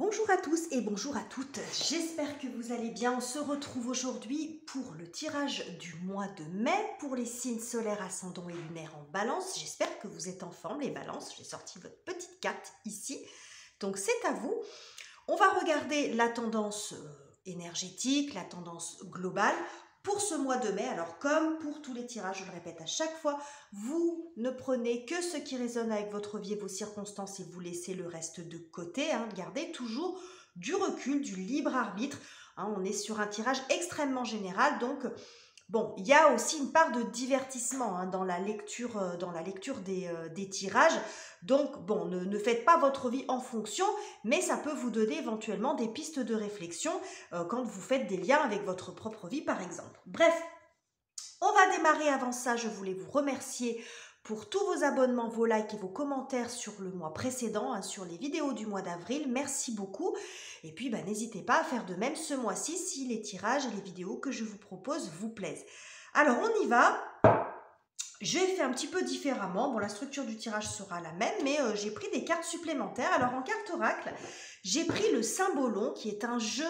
Bonjour à tous et bonjour à toutes, j'espère que vous allez bien. On se retrouve aujourd'hui pour le tirage du mois de mai pour les signes solaires, ascendants et lunaires en balance. J'espère que vous êtes en forme les balances, j'ai sorti votre petite carte ici, donc c'est à vous. On va regarder la tendance énergétique, la tendance globale pour ce mois de mai. Alors comme pour tous les tirages, je le répète à chaque fois, vous ne prenez que ce qui résonne avec votre vie et vos circonstances et vous laissez le reste de côté. Gardez toujours du recul, du libre arbitre. On est sur un tirage extrêmement général, donc bon, il y a aussi une part de divertissement dans la lecture des tirages. Donc, bon, ne faites pas votre vie en fonction, mais ça peut vous donner éventuellement des pistes de réflexion quand vous faites des liens avec votre propre vie, par exemple. Bref, on va démarrer. Avant ça, je voulais vous remercier pour tous vos abonnements, vos likes et vos commentaires sur le mois précédent, sur les vidéos du mois d'avril. Merci beaucoup. Et puis, n'hésitez pas à faire de même ce mois-ci si les tirages et les vidéos que je vous propose vous plaisent. Alors, on y va. J'ai fait un petit peu différemment. Bon, la structure du tirage sera la même, mais j'ai pris des cartes supplémentaires. Alors, en carte oracle, j'ai pris le Symbolon, qui est un jeu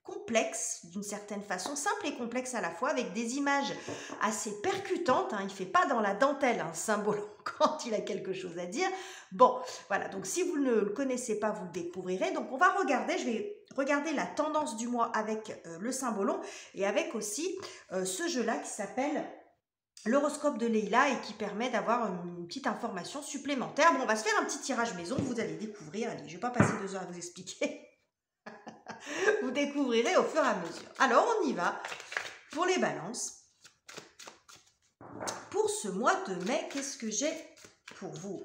complexe d'une certaine façon, simple et complexe à la fois, avec des images assez percutantes. Il ne fait pas dans la dentelle, un Symbolon, quand il a quelque chose à dire. Bon, voilà, donc si vous ne le connaissez pas, vous le découvrirez. Donc on va regarder, je vais regarder la tendance du mois avec le Symbolon et avec aussi ce jeu-là qui s'appelle l'horoscope de Leïla et qui permet d'avoir une petite information supplémentaire. Bon, on va se faire un petit tirage maison, vous allez découvrir. Allez, je ne vais pas passer 2 heures à vous expliquer. Vous découvrirez au fur et à mesure. Alors, on y va pour les balances. Pour ce mois de mai, qu'est-ce que j'ai pour vous?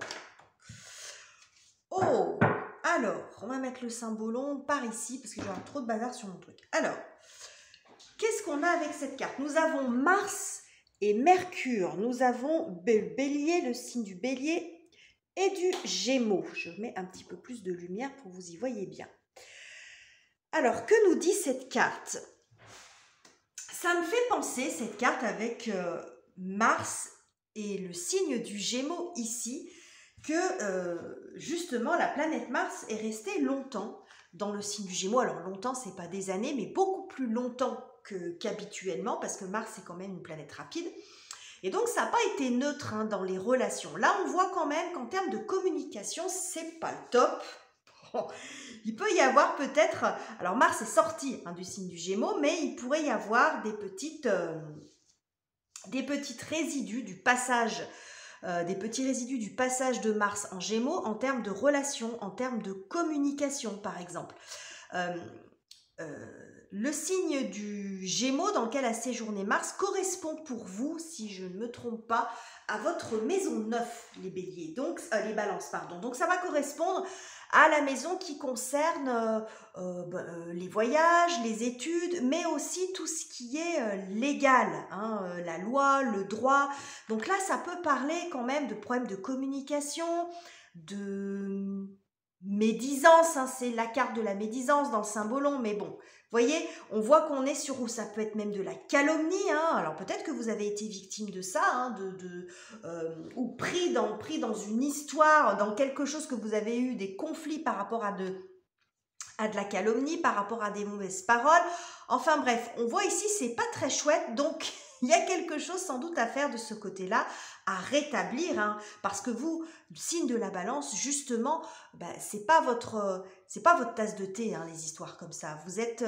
Oh, alors, on va mettre le Symbolon par ici parce que j'aurai trop de bazar sur mon truc. Alors, qu'est-ce qu'on a avec cette carte? Nous avons Mars et Mercure. Nous avons Bélier, le signe du Bélier et du Gémeaux. Je mets un petit peu plus de lumière pour que vous y voyez bien. Alors, que nous dit cette carte? Ça me fait penser, cette carte, avec Mars et le signe du Gémeaux ici, que justement, la planète Mars est restée longtemps dans le signe du Gémeaux. Alors, longtemps, c'est pas des années, mais beaucoup plus longtemps qu'habituellement, parce que Mars est quand même une planète rapide. Et donc, ça n'a pas été neutre dans les relations. Là, on voit quand même qu'en termes de communication, c'est pas le top. Il peut y avoir peut-être, alors Mars est sorti du signe du Gémeaux, mais il pourrait y avoir des petites résidus du passage, des petits résidus du passage de Mars en Gémeaux en termes de relations, en termes de communication, par exemple. Le signe du Gémeaux dans lequel a séjourné Mars correspond pour vous, si je ne me trompe pas, à votre maison 9, les béliers, donc les balances, pardon. Donc ça va correspondre à la maison qui concerne les voyages, les études, mais aussi tout ce qui est légal, la loi, le droit. Donc là, ça peut parler quand même de problèmes de communication, de médisance, c'est la carte de la médisance dans le Symbolon, mais bon, voyez, on voit qu'on est sur où ça peut être même de la calomnie. Alors peut-être que vous avez été victime de ça, ou pris dans une histoire, dans quelque chose que vous avez eu des conflits par rapport à de la calomnie, par rapport à des mauvaises paroles. Enfin bref, on voit ici, c'est pas très chouette, donc il y a quelque chose sans doute à faire de ce côté-là, à rétablir, parce que vous, signe de la balance, justement, c'est pas votre tasse de thé, les histoires comme ça. Vous êtes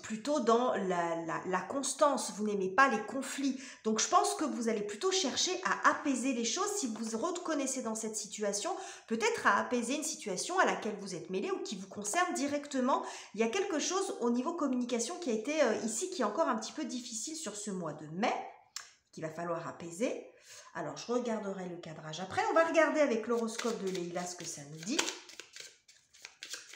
plutôt dans la constance, vous n'aimez pas les conflits. Donc je pense que vous allez plutôt chercher à apaiser les choses si vous reconnaissez dans cette situation, peut-être à apaiser une situation à laquelle vous êtes mêlé ou qui vous concerne directement. Il y a quelque chose au niveau communication qui a été ici, qui est encore un petit peu difficile sur ce mois de mai, qu'il va falloir apaiser. Alors, je regarderai le cadrage après. On va regarder avec l'horoscope de Leïla ce que ça nous dit.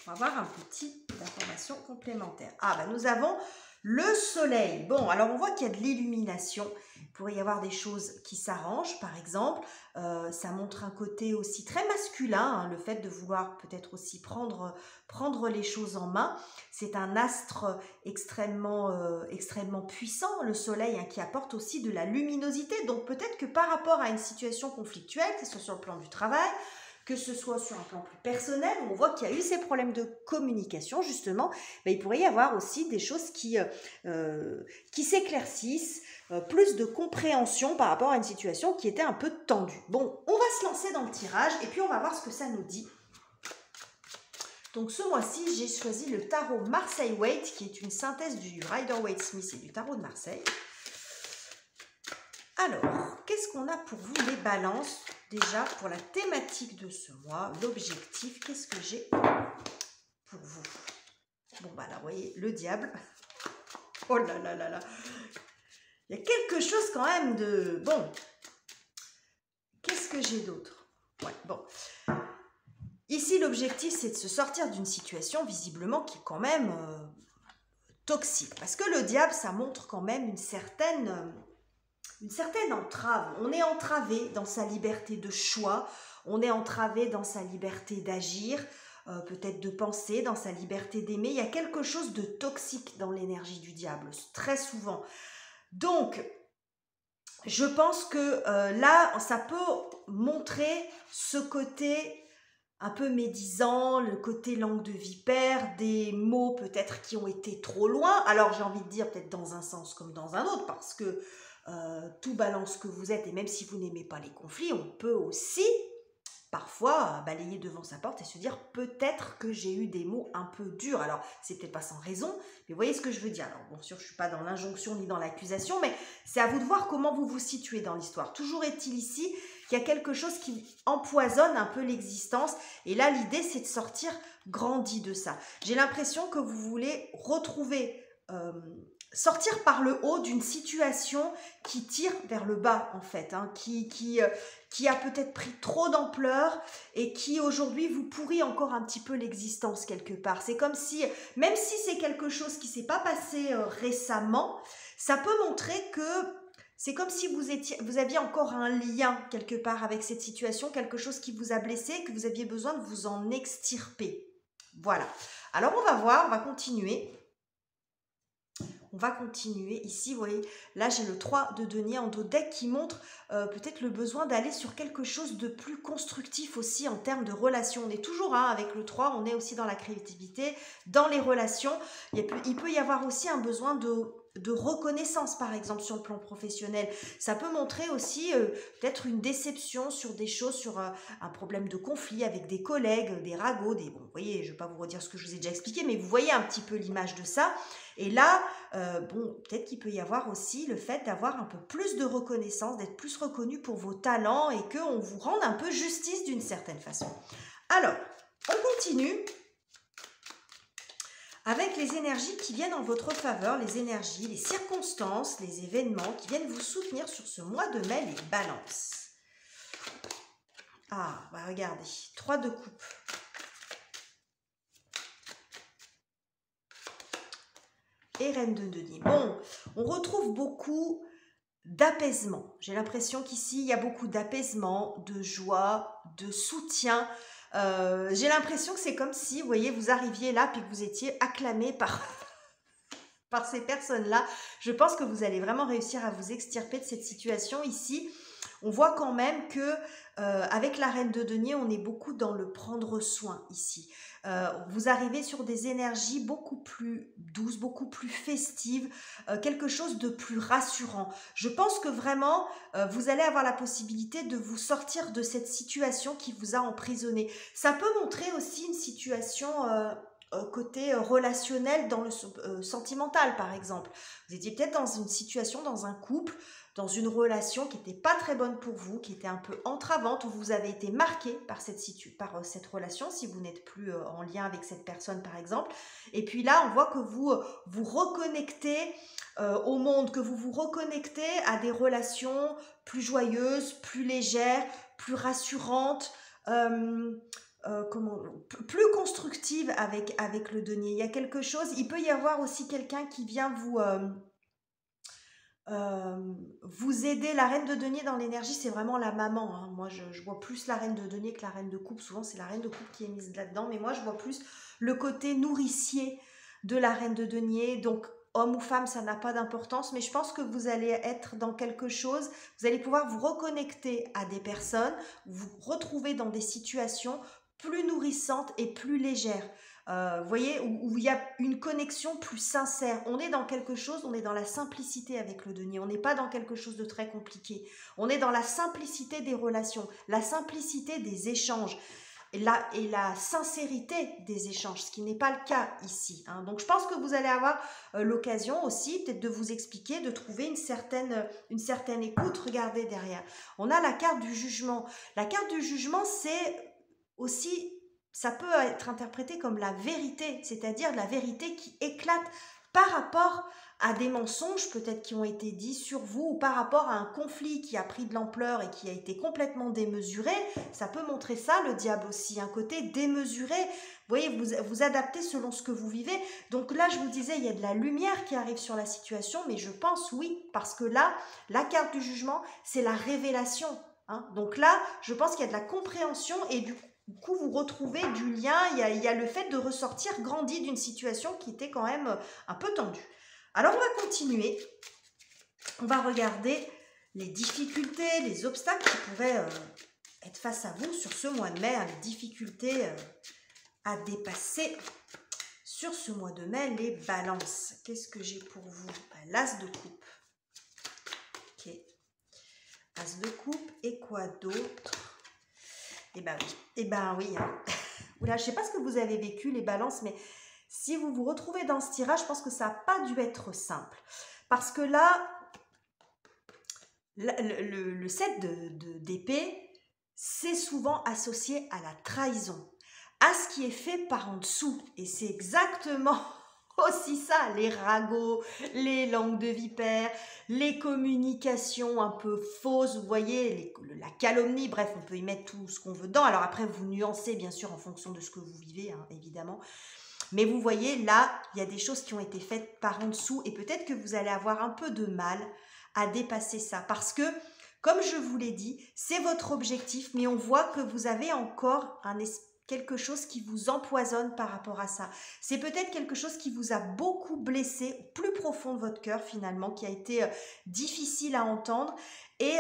On va voir un petit information complémentaire. Nous avons le soleil. Bon, alors on voit qu'il y a de l'illumination. Il pourrait y avoir des choses qui s'arrangent, par exemple. Ça montre un côté aussi très masculin, le fait de vouloir peut-être aussi prendre les choses en main. C'est un astre extrêmement puissant, le soleil, qui apporte aussi de la luminosité. Donc peut-être que par rapport à une situation conflictuelle, que ce soit sur le plan du travail, que ce soit sur un plan plus personnel, où on voit qu'il y a eu ces problèmes de communication, justement, il pourrait y avoir aussi des choses qui s'éclaircissent, plus de compréhension par rapport à une situation qui était un peu tendue. Bon, on va se lancer dans le tirage et puis on va voir ce que ça nous dit. Donc ce mois-ci, j'ai choisi le tarot Marseille Waite, qui est une synthèse du Rider-Waite-Smith et du tarot de Marseille. Alors, qu'est-ce qu'on a pour vous les balances? Déjà, pour la thématique de ce mois, l'objectif, qu'est-ce que j'ai pour vous? Bon, bah là, vous voyez, le diable. Oh là là là là. Il y a quelque chose quand même de... Bon, qu'est-ce que j'ai d'autre? Ouais, bon. Ici, l'objectif, c'est de se sortir d'une situation, visiblement, qui est quand même toxique. Parce que le diable, ça montre quand même une certaine entrave. On est entravé dans sa liberté de choix, on est entravé dans sa liberté d'agir, peut-être de penser, dans sa liberté d'aimer. Il y a quelque chose de toxique dans l'énergie du diable, très souvent. Donc, je pense que là, ça peut montrer ce côté un peu médisant, le côté langue de vipère, des mots peut-être qui ont été trop loin. Alors, j'ai envie de dire peut-être dans un sens comme dans un autre, parce que tout balance que vous êtes, et même si vous n'aimez pas les conflits, on peut aussi parfois balayer devant sa porte et se dire peut-être que j'ai eu des mots un peu durs. Alors, c'est peut-être pas sans raison, mais vous voyez ce que je veux dire. Alors, bien sûr, je ne suis pas dans l'injonction ni dans l'accusation, mais c'est à vous de voir comment vous vous situez dans l'histoire. Toujours est-il ici qu'il y a quelque chose qui empoisonne un peu l'existence, et là, l'idée, c'est de sortir grandi de ça. J'ai l'impression que vous voulez retrouver... sortir par le haut d'une situation qui tire vers le bas, en fait, hein, qui a peut-être pris trop d'ampleur et qui, aujourd'hui, vous pourrit encore un petit peu l'existence quelque part. C'est comme si, même si c'est quelque chose qui ne s'est pas passé récemment, ça peut montrer que c'est comme si vous aviez encore un lien quelque part avec cette situation, quelque chose qui vous a blessé, que vous aviez besoin de vous en extirper. Voilà. Alors, on va voir, on va continuer. On va continuer ici, vous voyez, là j'ai le 3 de denier en dos deck qui montre peut-être le besoin d'aller sur quelque chose de plus constructif aussi en termes de relations. On est toujours avec le 3, on est aussi dans la créativité, dans les relations. Il peut y avoir aussi un besoin de reconnaissance, par exemple, sur le plan professionnel. Ça peut montrer aussi peut-être une déception sur des choses, sur un problème de conflit avec des collègues, des ragots, bon, vous voyez, je ne vais pas vous redire ce que je vous ai déjà expliqué, mais vous voyez un petit peu l'image de ça. Et là, bon, peut-être qu'il peut y avoir aussi le fait d'avoir un peu plus de reconnaissance, d'être plus reconnu pour vos talents et qu'on vous rende un peu justice d'une certaine façon. Alors, on continue avec les énergies qui viennent en votre faveur, les énergies, les circonstances, les événements qui viennent vous soutenir sur ce mois de mai, les balances. Ah, bah regardez, 3 de coupe. Et reine de denier. Bon, on retrouve beaucoup d'apaisement. J'ai l'impression qu'ici, il y a beaucoup d'apaisement, de joie, de soutien. J'ai l'impression que c'est comme si, vous voyez, vous arriviez là puis que vous étiez acclamé par ces personnes-là. Je pense que vous allez vraiment réussir à vous extirper de cette situation ici. On voit quand même que avec la reine de denier, on est beaucoup dans le prendre soin ici. Vous arrivez sur des énergies beaucoup plus douces, beaucoup plus festives, quelque chose de plus rassurant. Je pense que vraiment, vous allez avoir la possibilité de vous sortir de cette situation qui vous a emprisonné. Ça peut montrer aussi une situation... côté relationnel dans le sentimental, par exemple. Vous étiez peut-être dans une situation, dans un couple, dans une relation qui n'était pas très bonne pour vous, qui était un peu entravante, où vous avez été marqué par cette relation, si vous n'êtes plus en lien avec cette personne, par exemple. Et puis là, on voit que vous vous reconnectez au monde, que vous vous reconnectez à des relations plus joyeuses, plus légères, plus rassurantes, plus constructive avec le denier. Il y a quelque chose, il peut y avoir aussi quelqu'un qui vient vous aider. La reine de denier dans l'énergie, c'est vraiment la maman, hein. Moi, je vois plus la reine de denier que la reine de coupe. Souvent, c'est la reine de coupe qui est mise là-dedans, mais moi, je vois plus le côté nourricier de la reine de denier. Donc, homme ou femme, ça n'a pas d'importance, mais je pense que vous allez être dans quelque chose, vous allez pouvoir vous reconnecter à des personnes, vous retrouver dans des situations plus nourrissantes et plus légères. Vous voyez, où il y a une connexion plus sincère. On est dans quelque chose, on est dans la simplicité avec le denier. On n'est pas dans quelque chose de très compliqué. On est dans la simplicité des relations, la simplicité des échanges et la sincérité des échanges, ce qui n'est pas le cas ici. Hein. Donc je pense que vous allez avoir l'occasion aussi peut-être de vous expliquer, de trouver une certaine écoute. Regardez derrière. On a la carte du jugement. La carte du jugement, c'est aussi, ça peut être interprété comme la vérité, c'est-à-dire la vérité qui éclate par rapport à des mensonges peut-être qui ont été dits sur vous ou par rapport à un conflit qui a pris de l'ampleur et qui a été complètement démesuré. Ça peut montrer ça, le diable aussi, un côté démesuré. Vous voyez, vous adaptez selon ce que vous vivez. Donc là, je vous disais, il y a de la lumière qui arrive sur la situation, mais je pense oui, parce que là, la carte du jugement, c'est la révélation. Hein. Donc là, je pense qu'il y a de la compréhension et du coup, vous retrouvez du lien, il y a le fait de ressortir grandi d'une situation qui était quand même un peu tendue. Alors, on va continuer. On va regarder les difficultés, les obstacles qui pourraient être face à vous sur ce mois de mai, les difficultés à dépasser sur ce mois de mai, les balances. Qu'est-ce que j'ai pour vous? L'as de coupe. Ok. As de coupe et quoi d'autre? Eh ben oui, hein. Oula, je ne sais pas ce que vous avez vécu, les balances, mais si vous vous retrouvez dans ce tirage, je pense que ça n'a pas dû être simple. Parce que là, le 7 d'épée, c'est souvent associé à la trahison, à ce qui est fait par en dessous. Et c'est exactement aussi ça, les ragots, les langues de vipère, les communications un peu fausses, vous voyez, la calomnie, bref, on peut y mettre tout ce qu'on veut dedans. Alors après, vous nuancez bien sûr en fonction de ce que vous vivez, hein, évidemment. Mais vous voyez, là, il y a des choses qui ont été faites par en dessous et peut-être que vous allez avoir un peu de mal à dépasser ça. Parce que, comme je vous l'ai dit, c'est votre objectif, mais on voit que vous avez encore quelque chose qui vous empoisonne par rapport à ça. C'est peut-être quelque chose qui vous a beaucoup blessé, au plus profond de votre cœur finalement, qui a été difficile à entendre et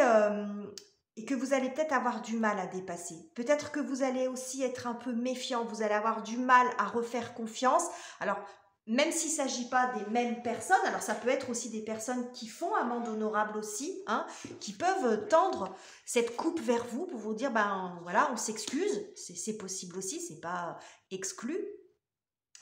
que vous allez peut-être avoir du mal à dépasser. Peut-être que vous allez aussi être un peu méfiant, vous allez avoir du mal à refaire confiance. Alors, même s'il ne s'agit pas des mêmes personnes, alors ça peut être aussi des personnes qui font amende honorable aussi, hein, qui peuvent tendre cette coupe vers vous pour vous dire, ben voilà, on s'excuse, c'est possible aussi, c'est pas exclu.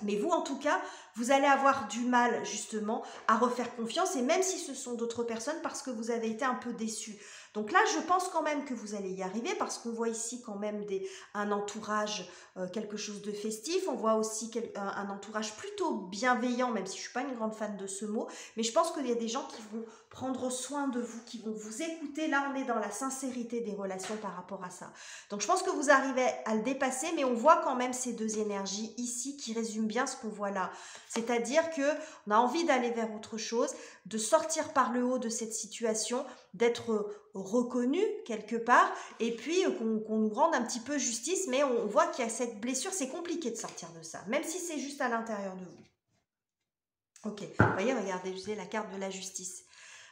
Mais vous, en tout cas, vous allez avoir du mal justement à refaire confiance, et même si ce sont d'autres personnes, parce que vous avez été un peu déçus. Donc là, je pense quand même que vous allez y arriver, parce qu'on voit ici quand même un entourage, quelque chose de festif. On voit aussi un entourage plutôt bienveillant, même si je ne suis pas une grande fan de ce mot. Mais je pense qu'il y a des gens qui vont prendre soin de vous, qui vont vous écouter. Là, on est dans la sincérité des relations par rapport à ça. Donc je pense que vous arrivez à le dépasser, mais on voit quand même ces deux énergies ici qui résument bien ce qu'on voit là. C'est-à-dire qu'on a envie d'aller vers autre chose, de sortir par le haut de cette situation, d'être reconnu quelque part, et puis qu'on nous rende un petit peu justice, mais on voit qu'il y a cette blessure, c'est compliqué de sortir de ça, même si c'est juste à l'intérieur de vous. Ok, vous voyez, regardez, je vous ai la carte de la justice.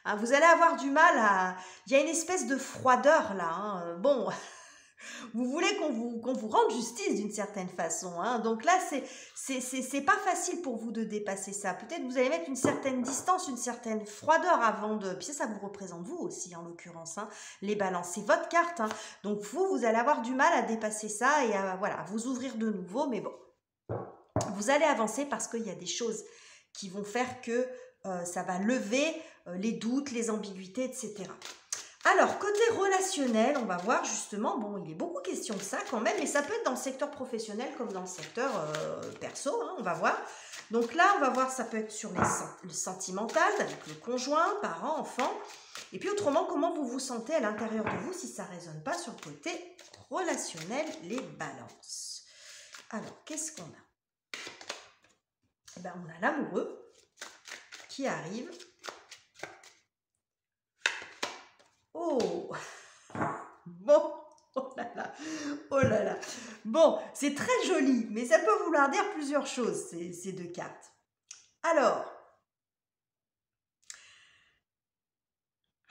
Hein, vous allez avoir du mal à... Il y a une espèce de froideur là, hein. Bon... Vous voulez qu'on vous rende justice d'une certaine façon. Hein. Donc là, c'est pas facile pour vous de dépasser ça. Peut-être vous allez mettre une certaine distance, une certaine froideur avant de... Puis ça vous représente vous aussi, en l'occurrence. Hein. Les balances, c'est votre carte. Hein. Donc vous allez avoir du mal à dépasser ça et à vous ouvrir de nouveau. Mais bon, vous allez avancer parce qu'il y a des choses qui vont faire que ça va lever les doutes, les ambiguïtés, etc. Alors, côté relationnel, on va voir justement, bon, il est beaucoup question de ça quand même, mais ça peut être dans le secteur professionnel comme dans le secteur perso, hein, on va voir. Donc là, on va voir, ça peut être sur le sentimental, avec le conjoint, parents, enfants. Et puis autrement, comment vous vous sentez à l'intérieur de vous si ça ne résonne pas sur le côté relationnel, les balances. Alors, qu'est-ce qu'on a? Eh bien, on a l'amoureux qui arrive. Oh, bon, oh là là, oh là là. Bon, c'est très joli, mais ça peut vouloir dire plusieurs choses, ces deux cartes. Alors,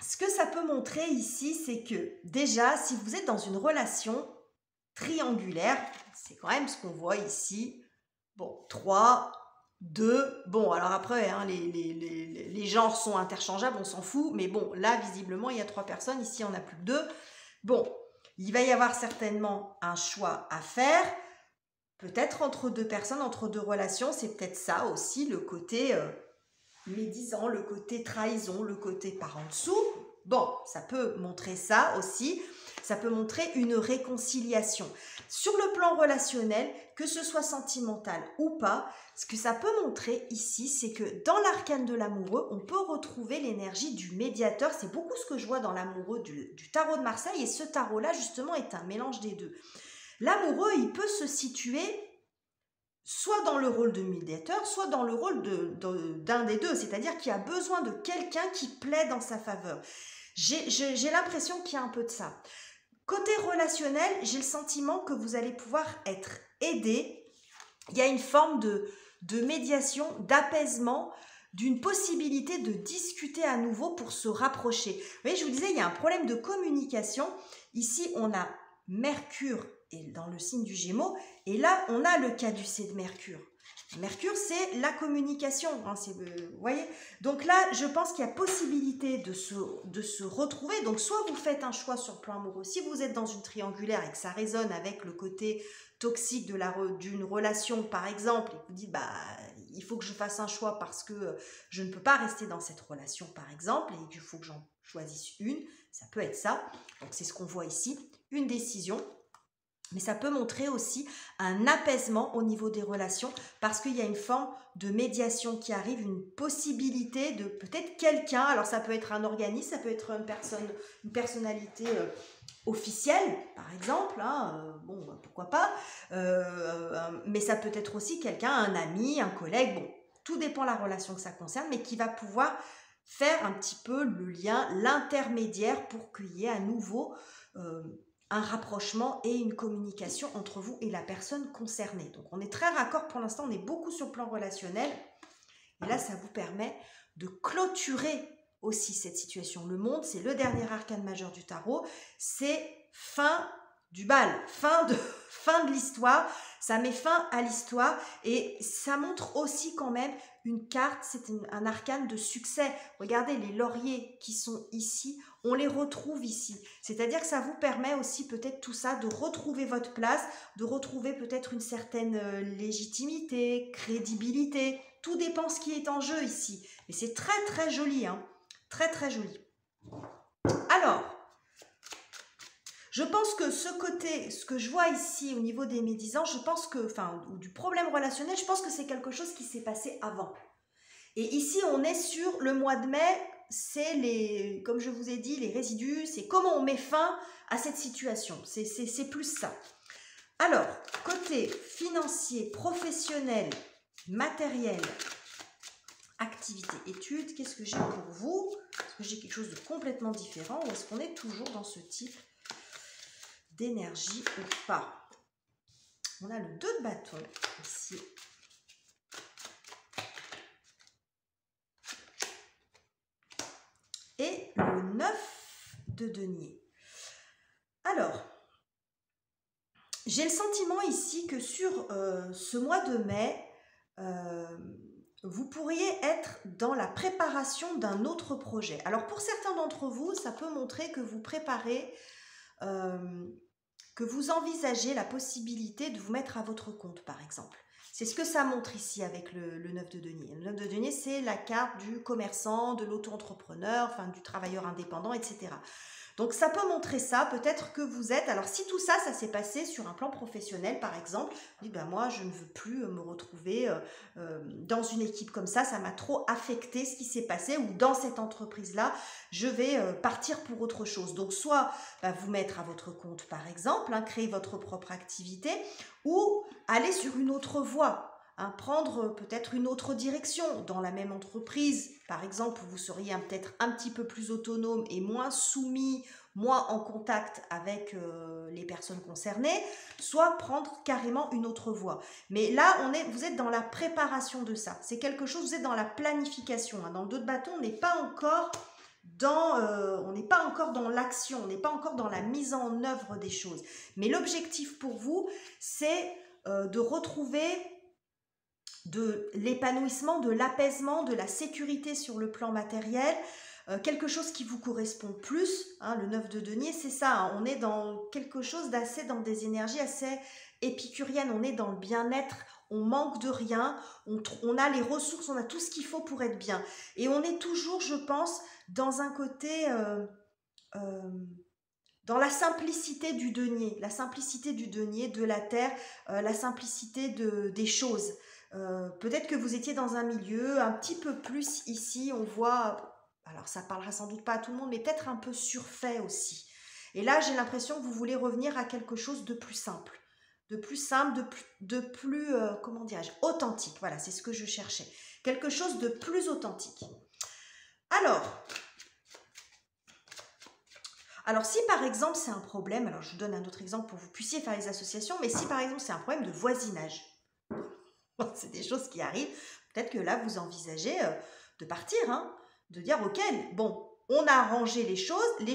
ce que ça peut montrer ici, c'est que déjà, si vous êtes dans une relation triangulaire, c'est quand même ce qu'on voit ici. Bon, 3, 2, bon, alors après, hein, les genres sont interchangeables, on s'en fout, mais bon, là, visiblement, il y a 3 personnes, ici, on n'a plus que 2. Bon, il va y avoir certainement un choix à faire, peut-être entre 2 personnes, entre 2 relations, c'est peut-être ça aussi, le côté médisant, le côté trahison, le côté par en dessous. Bon, ça peut montrer ça aussi. Ça peut montrer une réconciliation. Sur le plan relationnel, que ce soit sentimental ou pas, ce que ça peut montrer ici, c'est que dans l'arcane de l'amoureux, on peut retrouver l'énergie du médiateur. C'est beaucoup ce que je vois dans l'amoureux du tarot de Marseille. Et ce tarot-là, justement, est un mélange des deux. L'amoureux, il peut se situer soit dans le rôle de médiateur, soit dans le rôle d'un des deux, c'est-à-dire qu'il a besoin de quelqu'un qui plaide en sa faveur. J'ai l'impression qu'il y a un peu de ça. Côté relationnel, j'ai le sentiment que vous allez pouvoir être aidé. Il y a une forme de médiation, d'apaisement, d'une possibilité de discuter à nouveau pour se rapprocher. Vous voyez, je vous disais, il y a un problème de communication. Ici, on a Mercure et dans le signe du Gémeaux, et là, on a le caducée de Mercure. Mercure, c'est la communication, hein, vous voyez. Donc là, je pense qu'il y a possibilité de se retrouver. Donc soit vous faites un choix sur le plan amoureux. Si vous êtes dans une triangulaire et que ça résonne avec le côté toxique d'une relation, par exemple, et que vous dites, bah, il faut que je fasse un choix parce que je ne peux pas rester dans cette relation, par exemple, et qu'il faut que j'en choisisse une, ça peut être ça. Donc c'est ce qu'on voit ici, une décision. Mais ça peut montrer aussi un apaisement au niveau des relations parce qu'il y a une forme de médiation qui arrive, une possibilité de peut-être quelqu'un, alors ça peut être un organisme, ça peut être une personnalité officielle par exemple, hein, bon pourquoi pas, mais ça peut être aussi quelqu'un, un ami, un collègue, bon tout dépend de la relation que ça concerne, mais qui va pouvoir faire un petit peu le lien, l'intermédiaire pour qu'il y ait à nouveau un rapprochement et une communication entre vous et la personne concernée. Donc on est très raccord pour l'instant, on est beaucoup sur le plan relationnel. Et là, ça vous permet de clôturer aussi cette situation. Le monde, c'est le dernier arcane majeur du tarot. C'est fin du bal, fin de l'histoire. Ça met fin à l'histoire et ça montre aussi quand même une carte, c'est un arcane de succès. Regardez les lauriers qui sont ici, on les retrouve ici. C'est-à-dire que ça vous permet aussi peut-être tout ça, de retrouver votre place, de retrouver peut-être une certaine légitimité, crédibilité. Tout dépend ce qui est en jeu ici. Mais c'est très très joli, hein. Très très joli. Alors, je pense que ce que je vois ici au niveau des médisants, je pense que, enfin, ou du problème relationnel, je pense que c'est quelque chose qui s'est passé avant. Et ici, on est sur le mois de mai, c'est comme je vous ai dit, les résidus, c'est comment on met fin à cette situation. C'est plus ça. Alors, côté financier, professionnel, matériel, activité, études, qu'est-ce que j'ai pour vous? Est-ce que j'ai quelque chose de complètement différent ou est-ce qu'on est toujours dans ce type d'énergie ou pas? On a le 2 de bâton ici. Et le 9 de denier. Alors, j'ai le sentiment ici que sur ce mois de mai, vous pourriez être dans la préparation d'un autre projet. Alors, pour certains d'entre vous, ça peut montrer que vous préparez, que vous envisagez la possibilité de vous mettre à votre compte, par exemple. C'est ce que ça montre ici avec le 9 de denier. Le 9 de denier, c'est la carte du commerçant, de l'auto-entrepreneur, enfin du travailleur indépendant, etc. Donc ça peut montrer ça, peut-être que vous êtes... Alors si tout ça, ça s'est passé sur un plan professionnel, par exemple, vous dites, ben, moi, je ne veux plus me retrouver dans une équipe comme ça m'a trop affecté ce qui s'est passé, ou dans cette entreprise-là, je vais partir pour autre chose. Donc soit vous mettre à votre compte, par exemple, hein, créer votre propre activité, ou aller sur une autre voie. Hein, prendre peut-être une autre direction dans la même entreprise. Par exemple, vous seriez peut-être un petit peu plus autonome et moins soumis, moins en contact avec les personnes concernées, soit prendre carrément une autre voie. Mais là, vous êtes dans la préparation de ça. C'est quelque chose, vous êtes dans la planification. Hein. Dans le 2 de bâton, on n'est pas encore on n'est pas encore dans l'action, on n'est pas encore dans la mise en œuvre des choses. Mais l'objectif pour vous, c'est de retrouver de l'épanouissement, de l'apaisement, de la sécurité sur le plan matériel, quelque chose qui vous correspond plus, hein, le 9 de denier, c'est ça, hein, on est dans quelque chose d'assez, dans des énergies assez épicuriennes, on est dans le bien-être, on manque de rien, on a les ressources, on a tout ce qu'il faut pour être bien. Et on est toujours, je pense, dans un côté... dans la simplicité du denier, de la terre, la simplicité des choses. Peut-être que vous étiez dans un milieu un petit peu plus ici, on voit, alors ça parlera sans doute pas à tout le monde, mais peut-être un peu surfait aussi. Et là, j'ai l'impression que vous voulez revenir à quelque chose de plus simple, comment dirais-je, authentique. Voilà, c'est ce que je cherchais. Quelque chose de plus authentique. Alors, si par exemple c'est un problème, alors je vous donne un autre exemple pour que vous puissiez faire les associations, mais si par exemple c'est un problème de voisinage, c'est des choses qui arrivent, peut-être que là vous envisagez de partir, hein, de dire ok, bon, on a arrangé les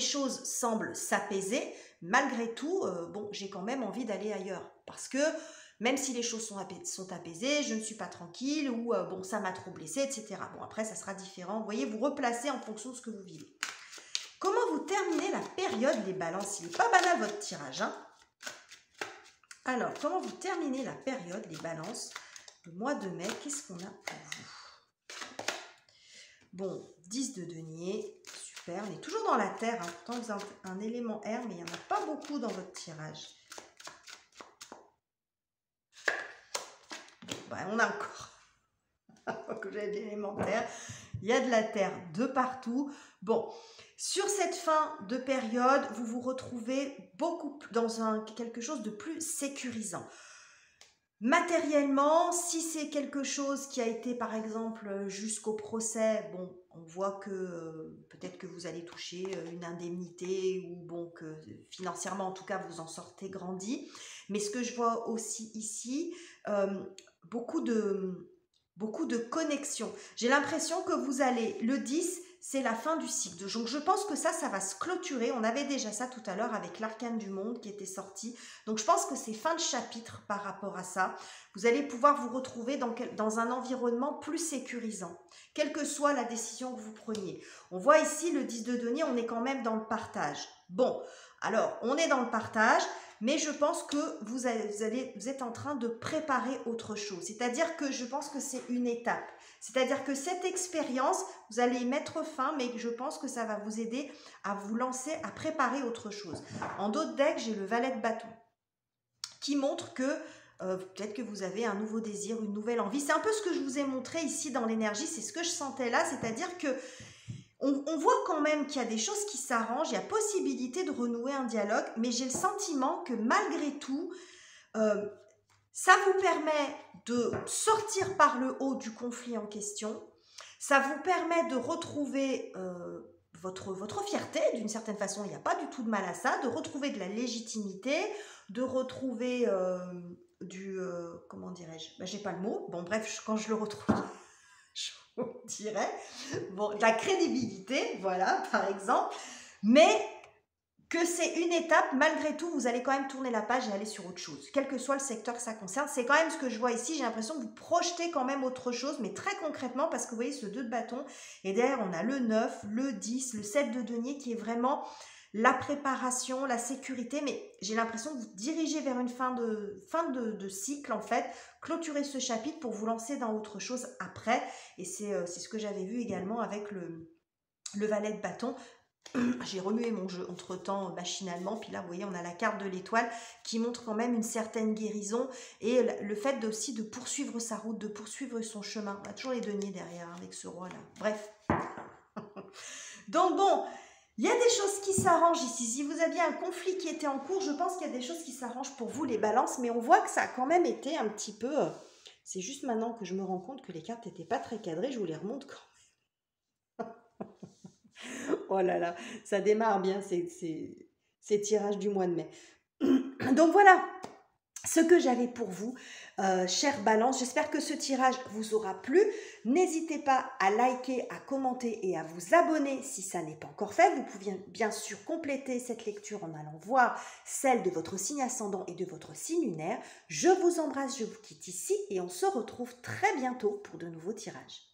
choses semblent s'apaiser, malgré tout, bon, j'ai quand même envie d'aller ailleurs, parce que même si les choses sont apaisées, je ne suis pas tranquille, ou bon, ça m'a trop blessé, etc. Bon, après ça sera différent, vous voyez, vous replacez en fonction de ce que vous vivez. Comment vous terminez la période, les balances? Il n'est pas banal votre tirage. Hein. Alors, comment vous terminez la période, les balances? Le mois de mai, qu'est-ce qu'on a pour vous? Bon, 10 de denier, super. On est toujours dans la terre. Hein. Pourtant, vous avez un élément air, mais il n'y en a pas beaucoup dans votre tirage. Bon, on a encore. Que j'ai de l'élément terre. Il y a de la terre de partout. Bon. Sur cette fin de période, vous vous retrouvez beaucoup dans quelque chose de plus sécurisant. Matériellement, si c'est quelque chose qui a été par exemple jusqu'au procès, bon, on voit que peut-être que vous allez toucher une indemnité ou bon, que financièrement en tout cas vous en sortez grandi. Mais ce que je vois aussi ici, beaucoup de connexions. J'ai l'impression que vous allez, le 10, c'est la fin du cycle. Donc je pense que ça va se clôturer. On avait déjà ça tout à l'heure avec l'arcane du monde qui était sorti. Donc je pense que c'est fin de chapitre par rapport à ça. Vous allez pouvoir vous retrouver dans un environnement plus sécurisant, quelle que soit la décision que vous preniez. On voit ici le 10 de denier, on est quand même dans le partage. Bon, alors on est dans le partage, mais je pense que vous êtes en train de préparer autre chose. C'est-à-dire que je pense que c'est une étape. C'est-à-dire que cette expérience, vous allez y mettre fin, mais je pense que ça va vous aider à vous lancer, à préparer autre chose. En d'autres decks, j'ai le valet de bâton qui montre que peut-être que vous avez un nouveau désir, une nouvelle envie. C'est un peu ce que je vous ai montré ici dans l'énergie, c'est ce que je sentais là, c'est-à-dire que on voit quand même qu'il y a des choses qui s'arrangent, il y a possibilité de renouer un dialogue, mais j'ai le sentiment que malgré tout, ça vous permet de sortir par le haut du conflit en question, ça vous permet de retrouver votre fierté d'une certaine façon, il n'y a pas du tout de mal à ça, de retrouver de la légitimité, de retrouver comment dirais-je, ben, j'ai pas le mot, bon bref, quand je le retrouve, je vous dirais, bon, de la crédibilité, voilà, par exemple, mais que c'est une étape, malgré tout, vous allez quand même tourner la page et aller sur autre chose, quel que soit le secteur que ça concerne. C'est quand même ce que je vois ici, j'ai l'impression que vous projetez quand même autre chose, mais très concrètement, parce que vous voyez ce 2 de bâton, et derrière on a le 9, le 10, le 7 de denier, qui est vraiment la préparation, la sécurité, mais j'ai l'impression que vous dirigez vers une fin de cycle, en fait, clôturer ce chapitre pour vous lancer dans autre chose après, et c'est ce que j'avais vu également avec le valet de bâton. J'ai remué mon jeu entre-temps machinalement, puis là vous voyez on a la carte de l'étoile qui montre quand même une certaine guérison et le fait aussi de poursuivre sa route, de poursuivre son chemin. On a toujours les deniers derrière avec ce roi là, bref. Donc bon, il y a des choses qui s'arrangent ici. Si vous aviez un conflit qui était en cours, je pense qu'il y a des choses qui s'arrangent pour vous les balances, mais on voit que ça a quand même été un petit peu... C'est juste maintenant que je me rends compte que les cartes n'étaient pas très cadrées, je vous les remonte quand même. Oh là là, ça démarre bien ces tirages du mois de mai. Donc voilà, ce que j'avais pour vous, chère Balance. J'espère que ce tirage vous aura plu. N'hésitez pas à liker, à commenter et à vous abonner si ça n'est pas encore fait. Vous pouvez bien sûr compléter cette lecture en allant voir celle de votre signe ascendant et de votre signe lunaire. Je vous embrasse, je vous quitte ici et on se retrouve très bientôt pour de nouveaux tirages.